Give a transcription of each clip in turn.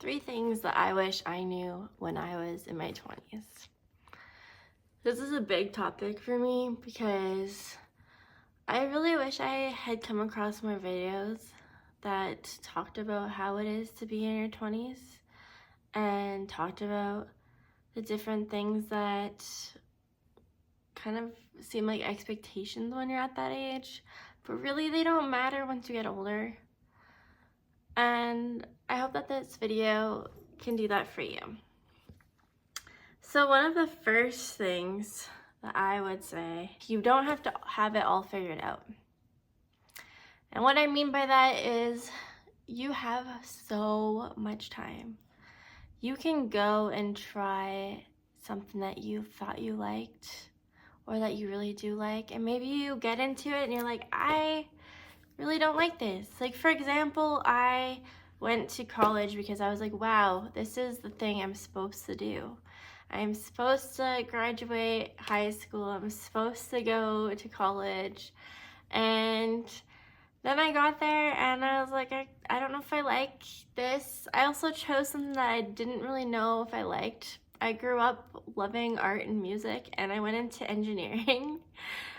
3 things that I wish I knew when I was in my 20s. This is a big topic for me because I really wish I had come across more videos that talked about how it is to be in your 20s and talked about the different things that kind of seem like expectations when you're at that age, but really they don't matter once you get older. And I hope that this video can do that for you. So one of the first things that I would say, you don't have to have it all figured out. And what I mean by that is you have so much time. You can go and try something that you thought you liked or that you really do like, and maybe you get into it and you're like, I really don't like this. Like, for example, I went to college because I was like, wow, this is the thing I'm supposed to do. I'm supposed to graduate high school. I'm supposed to go to college. And then I got there and I was like, I don't know if I like this. I also chose something that I didn't really know if I liked. I grew up loving art and music and I went into engineering.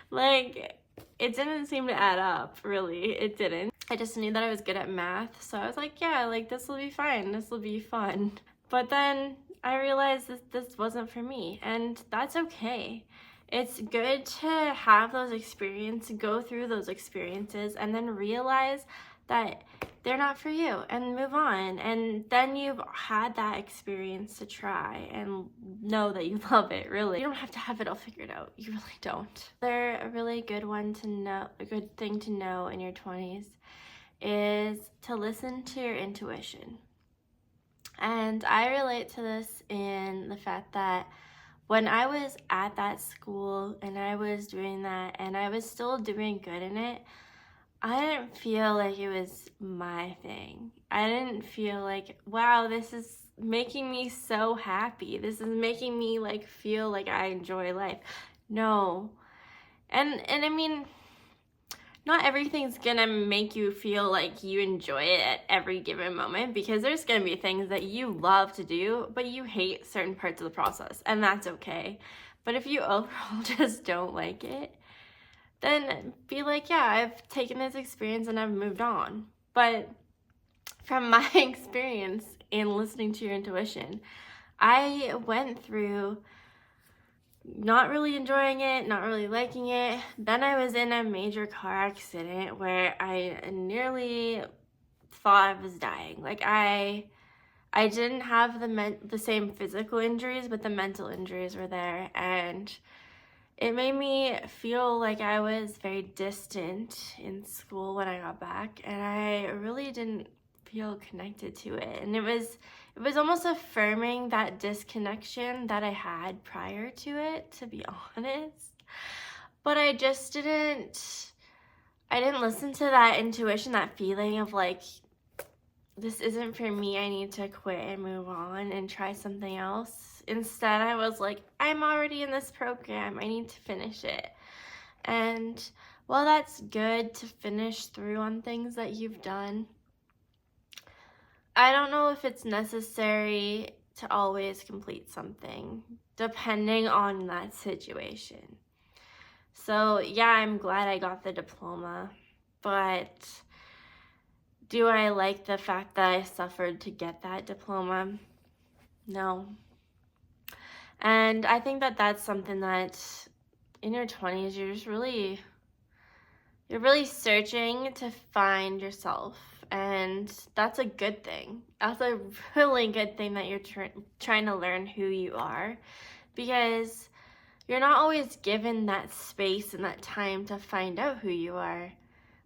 Like, it didn't seem to add up, really. It didn't. I just knew that I was good at math, so I was like, yeah, like, this will be fine. This will be fun. But then I realized this wasn't for me, and that's okay. It's good to have those experiences, go through those experiences, and then realize that they're not for you and move on. And then you've had that experience to try and know that you love it, really. You don't have to have it all figured out. You really don't. They're a really good one to know, a good thing to know in your 20s is to listen to your intuition. And I relate to this in the fact that when I was at that school and I was doing that and I was still doing good in it, I didn't feel like it was my thing. I didn't feel like, wow, this is making me so happy. This is making me like feel like I enjoy life. No. And I mean, not everything's gonna make you feel like you enjoy it at every given moment, because there's gonna be things that you love to do, but you hate certain parts of the process, and that's okay. But if you overall just don't like it, then be like, yeah, I've taken this experience and I've moved on. But from my experience in listening to your intuition, I went through not really enjoying it, not really liking it. Then I was in a major car accident where I nearly thought I was dying. Like, I didn't have the same physical injuries, but the mental injuries were there, and it made me feel like I was very distant in school when I got back, and I really didn't feel connected to it. And it was almost affirming that disconnection that I had prior to it, to be honest. But I didn't listen to that intuition, that feeling of like, this isn't for me, I need to quit and move on and try something else. Instead, I was like, I'm already in this program, I need to finish it. And while that's good to finish through on things that you've done, I don't know if it's necessary to always complete something, depending on that situation. So yeah, I'm glad I got the diploma, but do I like the fact that I suffered to get that diploma? No. And I think that that's something that in your 20s, you're really searching to find yourself. And that's a good thing. That's a really good thing that you're trying to learn who you are, because you're not always given that space and that time to find out who you are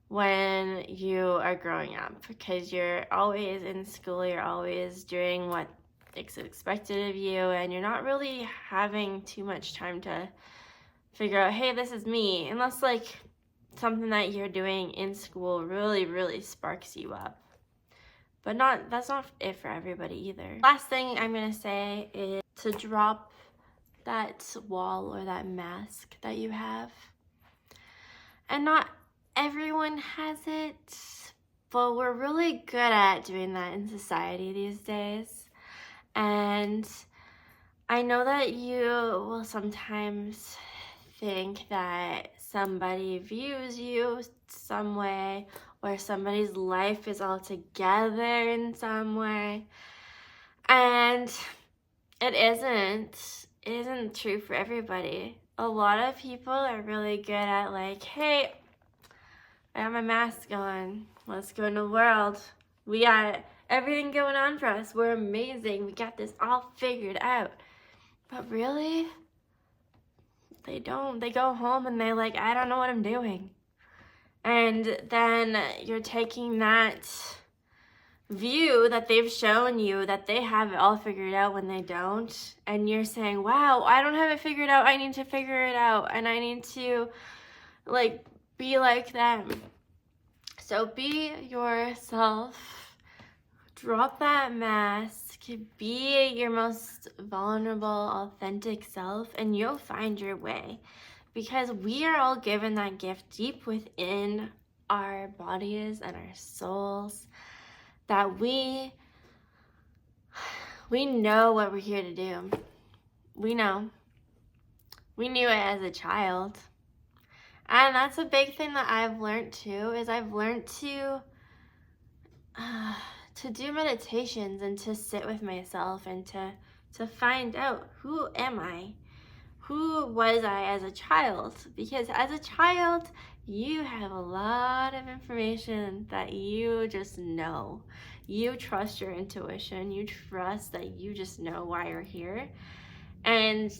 when you are growing up, because you're always in school, you're always doing what is expected of you, and you're not really having too much time to figure out, hey, this is me, unless like something that you're doing in school really sparks you up. But that's not it for everybody either. Last thing I'm gonna say is to drop that wall or that mask that you have. And not everyone has it, But we're really good at doing that in society these days. And I know that you will sometimes think that somebody views you some way, or somebody's life is all together in some way. And it isn't. It isn't true for everybody. A lot of people are really good at like, hey, I got my mask on. Let's go in the world. We got everything going on for us. We're amazing. We got this all figured out. But really, they don't. They go home and they're like, I don't know what I'm doing. And then you're taking that view that they've shown you that they have it all figured out when they don't, and you're saying, wow, I don't have it figured out, I need to figure it out, and I need to like be like them. So be yourself, drop that mask, be your most vulnerable, authentic self, and you'll find your way, because we are all given that gift deep within our bodies and our souls, that we know what we're here to do. We know. We knew it as a child. And that's a big thing that I've learned too, is I've learned to do meditations and to sit with myself and to find out, who am I? Who was I as a child? Because as a child, you have a lot of information that you just know. You trust your intuition. You trust that you just know why you're here. And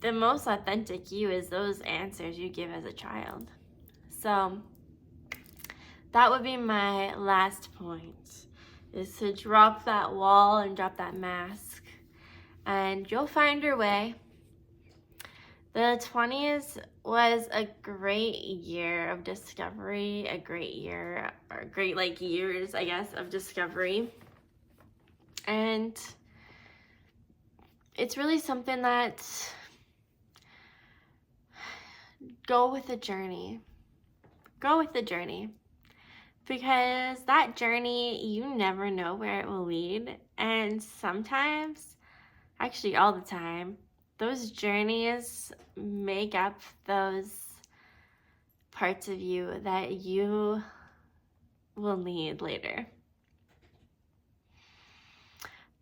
the most authentic you is those answers you give as a child. So that would be my last point, is to drop that wall and drop that mask, and you'll find your way. The 20s was a great year of discovery, a great year, or great like years, I guess, of discovery. And it's really something that, go with the journey. Go with the journey. Because that journey, you never know where it will lead. And sometimes, actually all the time, those journeys make up those parts of you that you will need later.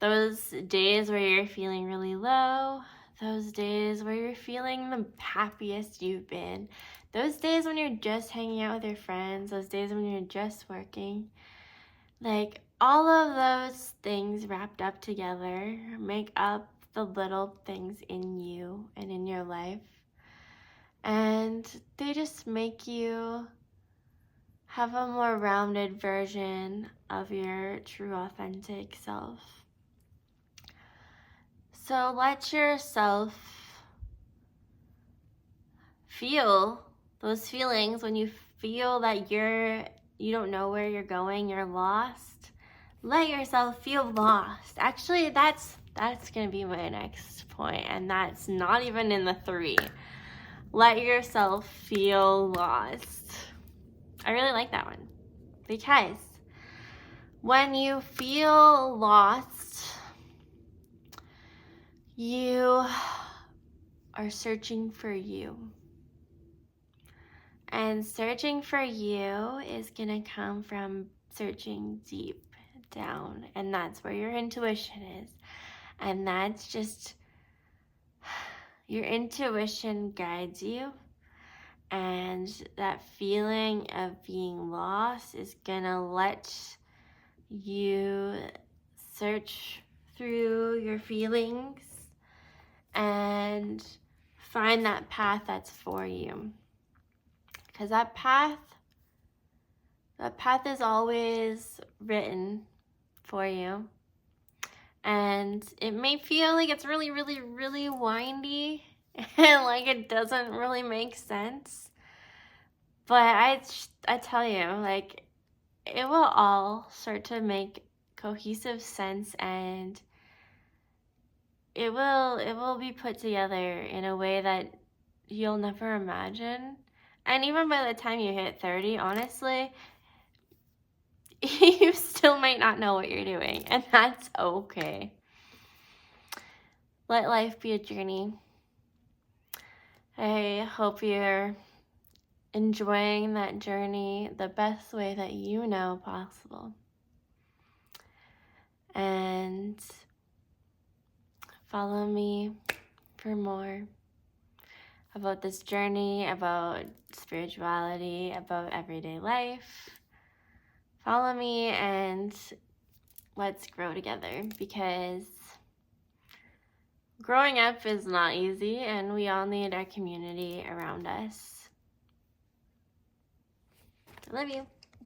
Those days where you're feeling really low, those days where you're feeling the happiest you've been, those days when you're just hanging out with your friends, those days when you're just working, like all of those things wrapped up together make up the little things in you and in your life, and they just make you have a more rounded version of your true authentic self. So let yourself feel those feelings when you feel that you don't know where you're going, you're lost. Let yourself feel lost. Actually, that's going to be my next point, and that's not even in the 3. Let yourself feel lost. I really like that one, because when you feel lost, you are searching for you. And searching for you is going to come from searching deep down. And that's where your intuition is. And that's just, your intuition guides you. And that feeling of being lost is going to let you search through your feelings and find that path that's for you. Because that path is always written for you. And it may feel like it's really, really, really windy and like it doesn't really make sense. But I tell you, like, it will all start to make cohesive sense, and it will be put together in a way that you'll never imagine. And even by the time you hit 30, honestly, you still might not know what you're doing, and that's okay. Let life be a journey. I hope you're enjoying that journey the best way that you know possible. And follow me for more about this journey, about spirituality, about everyday life. Follow me and let's grow together, because growing up is not easy and we all need our community around us. I love you.